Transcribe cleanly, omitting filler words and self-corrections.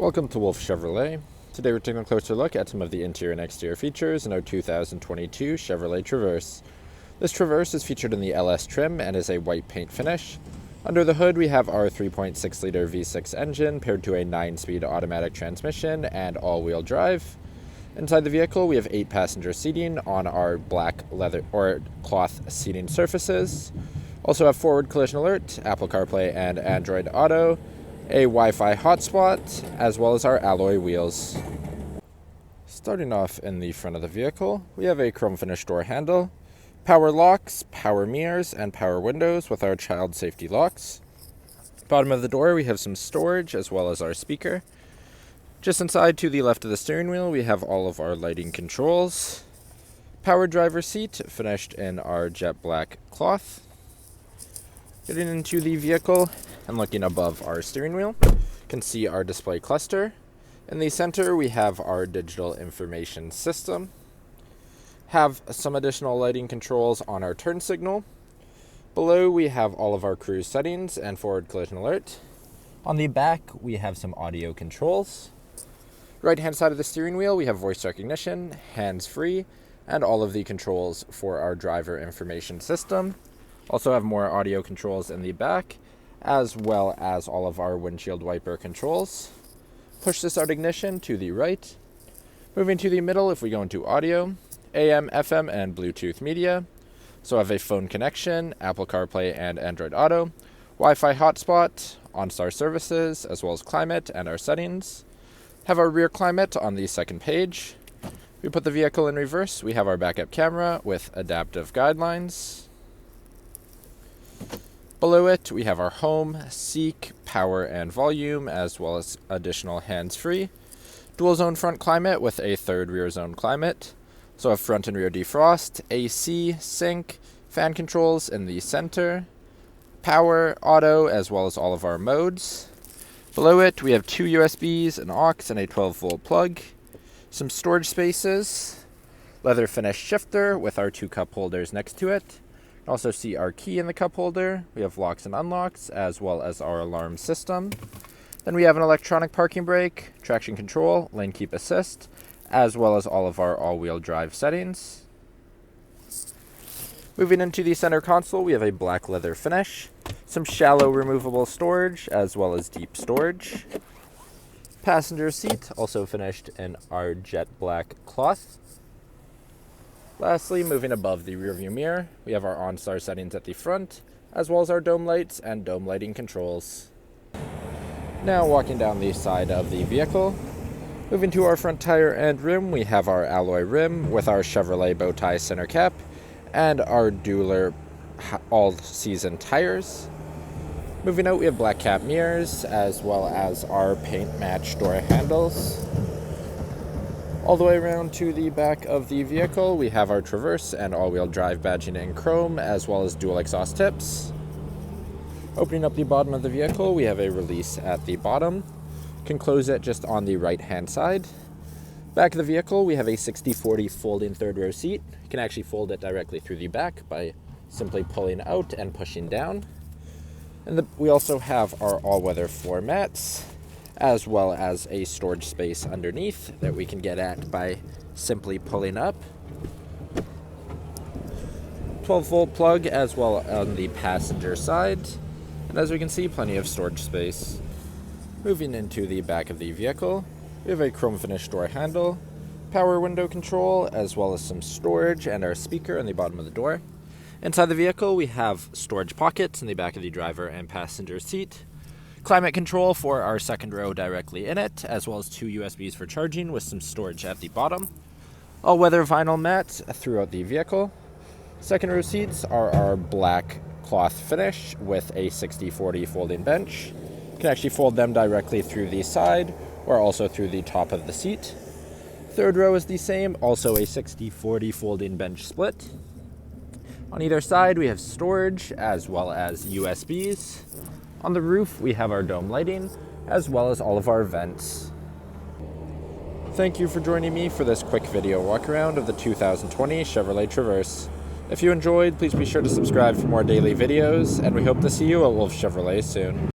Welcome to Wolfe Chevrolet. Today we're taking a closer look at some of the interior and exterior features in our 2022 Chevrolet Traverse. This Traverse is featured in the LS trim and is a white paint finish. Under the hood we have our 3.6-liter V6 engine paired to a 9-speed automatic transmission and all-wheel drive. Inside the vehicle we have 8 passenger seating on our black leather or cloth seating surfaces. Also have forward collision alert, Apple CarPlay and Android Auto, a Wi-Fi hotspot, as well as our alloy wheels. Starting off in the front of the vehicle, we have a chrome finish door handle, power locks, power mirrors, and power windows with our child safety locks. Bottom of the door we have some storage as well as our speaker. Just inside to the left of the steering wheel we have all of our lighting controls. Power driver seat finished in our jet black cloth. Getting into the vehicle and looking above our steering wheel, you can see our display cluster. In the center, we have our digital information system. Have some additional lighting controls on our turn signal. Below, we have all of our cruise settings and forward collision alert. On the back, we have some audio controls. Right-hand side of the steering wheel, we have voice recognition, hands-free, and all of the controls for our driver information system. Also have more audio controls in the back, as well as all of our windshield wiper controls. Push to start ignition to the right. Moving to the middle, if we go into audio, AM, FM, and Bluetooth media. So have a phone connection, Apple CarPlay and Android Auto, Wi-Fi hotspot, OnStar services, as well as climate and our settings. Have our rear climate on the second page. We put the vehicle in reverse. We have our backup camera with adaptive guidelines. Below it, we have our home, seek, power, and volume, as well as additional hands-free. Dual zone front climate with a third rear zone climate. So have front and rear defrost, AC, sync, fan controls in the center, power, auto, as well as all of our modes. Below it, we have 2 USBs, an aux, and a 12-volt plug. Some storage spaces, leather finish shifter with our 2 cup holders next to it. Also see our key in the cup holder. We have locks and unlocks, as well as our alarm system. Then we have an electronic parking brake, traction control, lane keep assist, as well as all of our all-wheel drive settings. Moving into the center console, we have a black leather finish, some shallow removable storage, as well as deep storage. Passenger seat, also finished in our jet black cloth. Lastly, moving above the rearview mirror, we have our OnStar settings at the front, as well as our dome lights and dome lighting controls. Now walking down the side of the vehicle, moving to our front tire and rim, we have our alloy rim with our Chevrolet bow tie center cap and our Dueler all-season tires. Moving out, we have black cap mirrors, as well as our paint match door handles. All the way around to the back of the vehicle, we have our Traverse and all-wheel drive badging in chrome, as well as dual exhaust tips. Opening up the bottom of the vehicle, we have a release at the bottom. Can close it just on the right-hand side. Back of the vehicle, we have a 60/40 folding third row seat. You can actually fold it directly through the back by simply pulling out and pushing down. And we also have our all-weather floor mats, as well as a storage space underneath that we can get at by simply pulling up. 12-volt plug as well on the passenger side. And as we can see, plenty of storage space. Moving into the back of the vehicle, we have a chrome finish door handle, power window control, as well as some storage and our speaker on the bottom of the door. Inside the vehicle, we have storage pockets in the back of the driver and passenger seat. Climate control for our second row directly in it, as well as 2 USBs for charging with some storage at the bottom. All-weather vinyl mats throughout the vehicle. Second row seats are our black cloth finish with a 60/40 folding bench. You can actually fold them directly through the side or also through the top of the seat. Third row is the same, also a 60/40 folding bench split. On either side, we have storage as well as USBs. On the roof, we have our dome lighting, as well as all of our vents. Thank you for joining me for this quick video walk around of the 2020 Chevrolet Traverse. If you enjoyed, please be sure to subscribe for more daily videos, and we hope to see you at Wolfe Chevrolet soon.